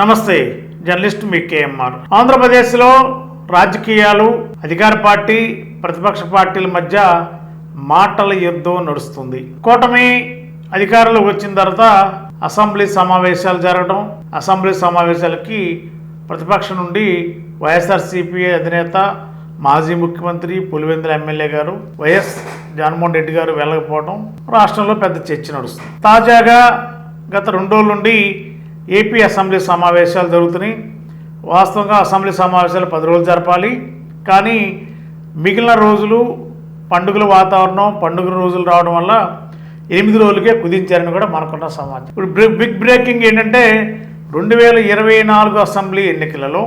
నమస్తే, జర్నలిస్ట్ మీ కేఎంఆర్. ఆంధ్రప్రదేశ్లో రాజకీయాలు, అధికార పార్టీ ప్రతిపక్ష పార్టీల మధ్య మాటల యుద్ధం నడుస్తుంది. కూటమి అధికారంలో వచ్చిన తర్వాత అసెంబ్లీ సమావేశాలు జరగడం, అసెంబ్లీ సమావేశాలకి ప్రతిపక్షం నుండి వైఎస్ఆర్సీపీ అధినేత మాజీ ముఖ్యమంత్రి పులివెందుల ఎమ్మెల్యే గారు వైఎస్ జగన్మోహన్ రెడ్డి గారు వెళ్ళకపోవడం రాష్ట్రంలో పెద్ద చర్చ నడుస్తుంది. తాజాగా గత 2 రోజుల నుండి ఏపీ అసెంబ్లీ సమావేశాలు జరుగుతున్నాయి. వాస్తవంగా అసెంబ్లీ సమావేశాలు 10 రోజులు జరపాలి, కానీ మిగిలిన రోజులు పండుగల వాతావరణం, పండుగల రోజులు రావడం వల్ల 8 రోజులకే కుదించారని కూడా మనకున్న సమాచారం. ఇప్పుడు బిగ్ బ్రేకింగ్ ఏంటంటే 2024 అసెంబ్లీ ఎన్నికలలో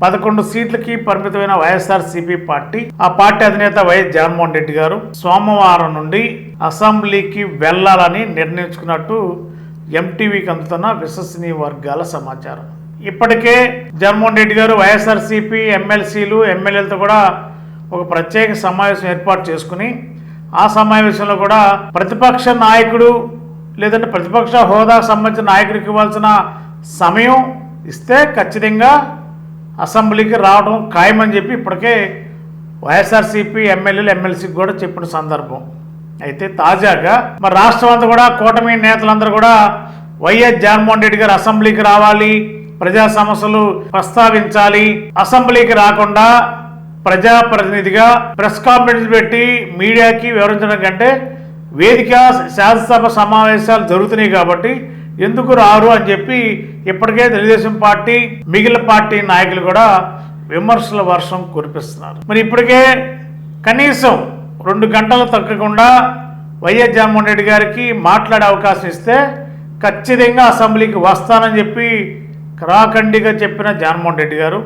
11 సీట్లకి పరిమితమైన వైఎస్ఆర్సీపీ పార్టీ, ఆ పార్టీ అధినేత వైఎస్ జగన్మోహన్ రెడ్డి గారు సోమవారం నుండి అసెంబ్లీకి వెళ్లాలని నిర్ణయించుకున్నట్టు ఎంటీవీకి అందుతున్న విశ్వసనీయ వర్గాల సమాచారం. ఇప్పటికే జగన్మోహన్ రెడ్డి గారు వైఎస్ఆర్సీపీ ఎమ్మెల్సీలు, ఎమ్మెల్యేలతో కూడా ఒక ప్రత్యేక సమావేశం ఏర్పాటు చేసుకుని ఆ సమావేశంలో కూడా ప్రతిపక్ష నాయకుడు లేదంటే ప్రతిపక్ష హోదా సంబంధించిన నాయకుడికి ఇవ్వాల్సిన సమయం ఇస్తే ఖచ్చితంగా అసెంబ్లీకి రావడం ఖాయమని చెప్పి ఇప్పటికే వైఎస్ఆర్సీపీ ఎమ్మెల్యేలు, ఎమ్మెల్సీకి కూడా చెప్పిన సందర్భం. అయితే తాజాగా మరి రాష్ట్రం అంతా కూడా కూటమి నేతలందరూ కూడా వైఎస్ జగన్మోహన్ రెడ్డి గారు అసెంబ్లీకి రావాలి, ప్రజా సమస్యలు ప్రస్తావించాలి, అసెంబ్లీకి రాకుండా ప్రజాప్రతినిధిగా ప్రెస్ కాన్ఫరెన్స్ పెట్టి మీడియాకి వివరించడం కంటే వేదిక శాసనసభ సమావేశాలు జరుగుతున్నాయి కాబట్టి ఎందుకు రారు అని చెప్పి ఇప్పటికే తెలుగుదేశం పార్టీ, మిగిలిన పార్టీ నాయకులు కూడా విమర్శల వర్షం కురిపిస్తున్నారు. మరి ఇప్పటికే కనీసం 2 గంటలు తగ్గకుండా వైఎస్ జగన్మోహన్ రెడ్డి గారికి మాట్లాడే అవకాశం ఇస్తే ఖచ్చితంగా అసెంబ్లీకి వస్తానని చెప్పి కరాఖండిగా చెప్పిన జగన్మోహన్ రెడ్డి గారు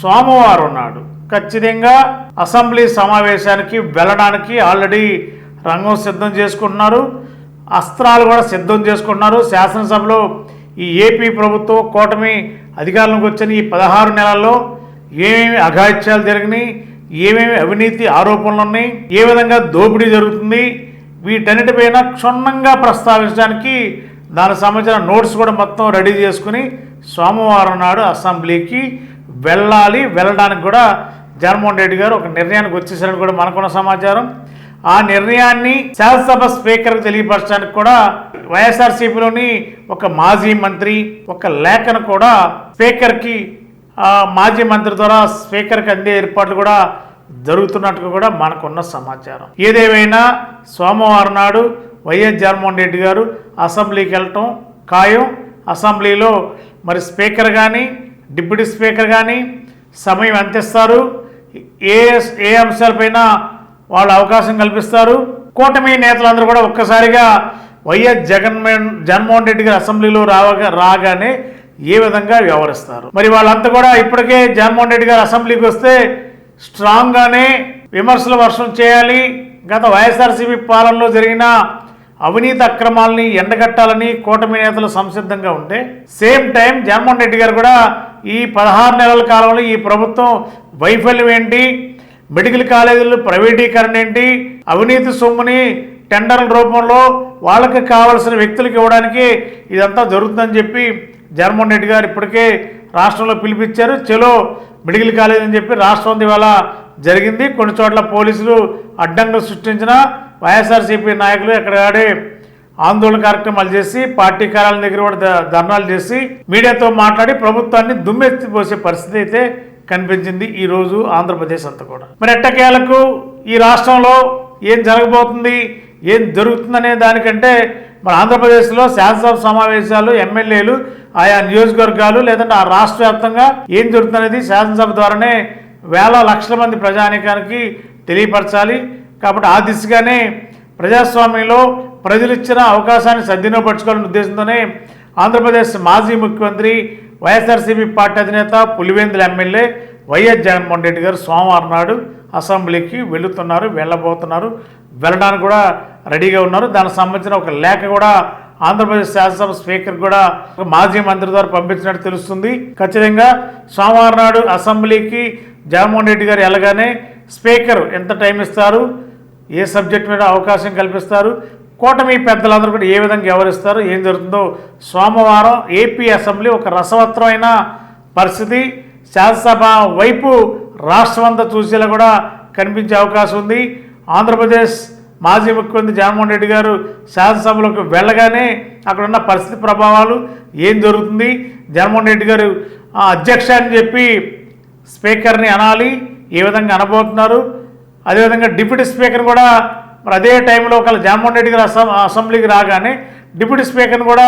సోమవారం నాడు ఖచ్చితంగా అసెంబ్లీ సమావేశానికి వెళ్ళడానికి ఆల్రెడీ రంగం సిద్ధం చేసుకుంటున్నారు, అస్త్రాలు కూడా సిద్ధం చేసుకుంటున్నారు. శాసనసభలో ఈ ఏపీ ప్రభుత్వం కూటమి అధికారంలోకి వచ్చిన ఈ 16 నెలల్లో ఏమేమి అఘాయిత్యాలు జరిగినాయి, ఏమేమి అవినీతి ఆరోపణలు ఉన్నాయి, ఏ విధంగా దోపిడీ జరుగుతుంది, వీటన్నిటిపైన క్షుణ్ణంగా ప్రస్తావించడానికి దానికి సంబంధించిన నోట్స్ కూడా మొత్తం రెడీ చేసుకుని సోమవారం నాడు అసెంబ్లీకి వెళ్ళడానికి కూడా జగన్మోహన్ రెడ్డి గారు ఒక నిర్ణయానికి వచ్చేసారని కూడా మనకున్న సమాచారం. ఆ నిర్ణయాన్ని శాసనసభ స్పీకర్కి తెలియపరచడానికి కూడా వైఎస్ఆర్సీపీలోని ఒక మాజీ మంత్రి ఒక లేఖను కూడా స్పీకర్కి, మాజీ మంత్రి ద్వారా స్పీకర్కి అందే ఏర్పాట్లు కూడా జరుగుతున్నట్టుగా కూడా మనకున్న సమాచారం. ఏదేమైనా సోమవారం నాడు వైఎస్ జగన్మోహన్ రెడ్డి గారు అసెంబ్లీకి వెళ్ళటం ఖాయం. అసెంబ్లీలో మరి స్పీకర్ కానీ, డిప్యూటీ స్పీకర్ కానీ సమయం ఎంత ఇస్తారు, ఏ అంశాలపైన వాళ్ళు అవకాశం కల్పిస్తారు, కూటమి నేతలందరూ కూడా ఒక్కసారిగా వైఎస్ జగన్మోహన్ రెడ్డి గారు అసెంబ్లీలో రాగానే ఏ విధంగా వ్యవహరిస్తారు. మరి వాళ్ళంతా కూడా ఇప్పటికే జగన్మోహన్ రెడ్డి గారు అసెంబ్లీకి వస్తే స్ట్రాంగ్గానే విమర్శల వర్షం చేయాలి, గత వైఎస్ఆర్సీపీ పాలనలో జరిగిన అవినీతి అక్రమాలని ఎండగట్టాలని కూటమి నేతలు సంసిద్ధంగా ఉంటే సేమ్ టైం జగన్మోహన్ రెడ్డి గారు కూడా ఈ 16 నెలల కాలంలో ఈ ప్రభుత్వం వైఫల్యం ఏంటి, మెడికల్ కాలేజీలు ప్రైవేటీకరణ ఏంటి, అవినీతి సొమ్ముని టెండర్ల రూపంలో వాళ్ళకి కావాల్సిన వ్యక్తులకు ఇవ్వడానికి ఇదంతా జరుగుతుందని చెప్పి జగన్మోహన్ రెడ్డి గారు ఇప్పటికే రాష్ట్రంలో పిలిపించారు. చలో మెడికల్ కాలేజ్ అని చెప్పి రాష్ట్రం ఇవాళ జరిగింది. కొన్ని చోట్ల పోలీసులు అడ్డంకులు సృష్టించిన వైఎస్ఆర్సీపీ నాయకులు ఎక్కడగాడే ఆందోళన కార్యక్రమాలు చేసి పార్టీ కార్యాలయం దగ్గర కూడా ధర్నాలు చేసి మీడియాతో మాట్లాడి ప్రభుత్వాన్ని దుమ్మెత్తిపోసే పరిస్థితి అయితే కనిపించింది ఈరోజు ఆంధ్రప్రదేశ్ అంతా కూడా. మరి ఎట్టకేలకు ఈ రాష్ట్రంలో ఏం జరగబోతుంది, ఏం జరుగుతుందనే దానికంటే మన ఆంధ్రప్రదేశ్లో శాసనసభ సమావేశాలు, ఎమ్మెల్యేలు, ఆయా నియోజకవర్గాలు లేదంటే ఆ రాష్ట్ర వ్యాప్తంగా ఏం జరుగుతుందనేది శాసనసభ ద్వారానే వేల లక్షల మంది ప్రజానీకానికి తెలియపరచాలి. కాబట్టి ఆ దిశగానే ప్రజాస్వామ్యంలో ప్రజలు ఇచ్చిన అవకాశాన్ని సద్వినియోగపరచుకోవాలనే ఉద్దేశంతోనే ఆంధ్రప్రదేశ్ మాజీ ముఖ్యమంత్రి వైఎస్ఆర్సీపీ పార్టీ అధినేత పులివెందుల ఎమ్మెల్యే వైఎస్ జగన్మోహన్ రెడ్డి గారు సోమవారం నాడు అసెంబ్లీకి వెళ్ళడానికి కూడా రెడీగా ఉన్నారు. దానికి సంబంధించిన ఒక లేఖ కూడా ఆంధ్రప్రదేశ్ శాసనసభ స్పీకర్ కూడా ఒక మాజీ మంత్రి ద్వారా పంపించినట్టు తెలుస్తుంది. ఖచ్చితంగా సోమవారం నాడు అసెంబ్లీకి జగన్మోహన్ రెడ్డి గారు వెళ్ళగానే స్పీకర్ ఎంత టైం ఇస్తారు, ఏ సబ్జెక్ట్ మీద అవకాశం కల్పిస్తారు, కూటమి పెద్దలందరూ కూడా ఏ విధంగా వ్యవహరిస్తారు, ఏం జరుగుతుందో సోమవారం ఏపీ అసెంబ్లీ ఒక రసవత్తరమైన పరిస్థితి శాసనసభ వైపు రాష్ట్రమంతా చూసేలా కూడా కనిపించే అవకాశం ఉంది. ఆంధ్రప్రదేశ్ మాజీ ముఖ్యమంత్రి జగన్మోహన్ రెడ్డి గారు శాసనసభలోకి వెళ్ళగానే అక్కడ ఉన్న పరిస్థితి ప్రభావాలు ఏం జరుగుతుంది, జగన్మోహన్ రెడ్డి గారు అధ్యక్ష అని చెప్పి స్పీకర్ని అనాలి, ఏ విధంగా అనబోతున్నారు, అదేవిధంగా డిప్యూటీ స్పీకర్ కూడా మరి అదే టైంలో ఒకవేళ జగన్మోహన్ రెడ్డి గారు అసెంబ్లీకి రాగానే డిప్యూటీ స్పీకర్ని కూడా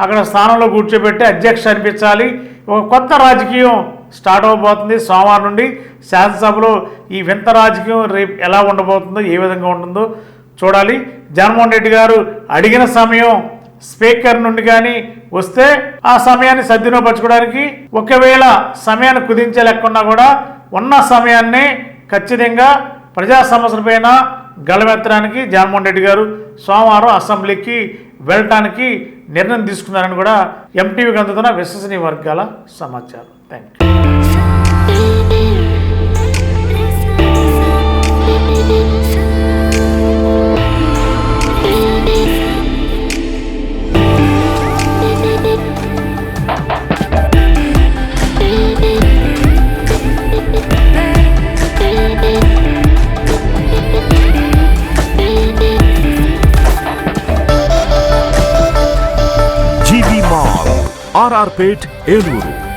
అక్కడ స్థానంలో కూర్చోబెట్టి అధ్యక్ష అనిపించాలి. ఒక కొత్త రాజకీయం స్టార్ట్ అవబోతుంది సోమవారం నుండి శాసనసభలో. ఈ వింత రాజకీయం రేపు ఎలా ఉండబోతుందో, ఏ విధంగా ఉంటుందో చూడాలి. జగన్మోహన్ రెడ్డి గారు అడిగిన సమయం స్పీకర్ నుండి కానీ వస్తే ఆ సమయాన్ని సద్వినియోగపరచుకోవడానికి, ఒకవేళ సమయాన్ని కుదించే లేకుండా కూడా ఉన్న సమయాన్ని ఖచ్చితంగా ప్రజా సమస్యలపైన గళమెత్తడానికి జగన్మోహన్ రెడ్డి గారు సోమవారం అసెంబ్లీకి వెళ్ళటానికి నిర్ణయం తీసుకున్నారని కూడా ఎంటీవీకి అందుతున్న విశ్వసనీయ వర్గాల సమాచారం. Thank RR Pet, Eluru.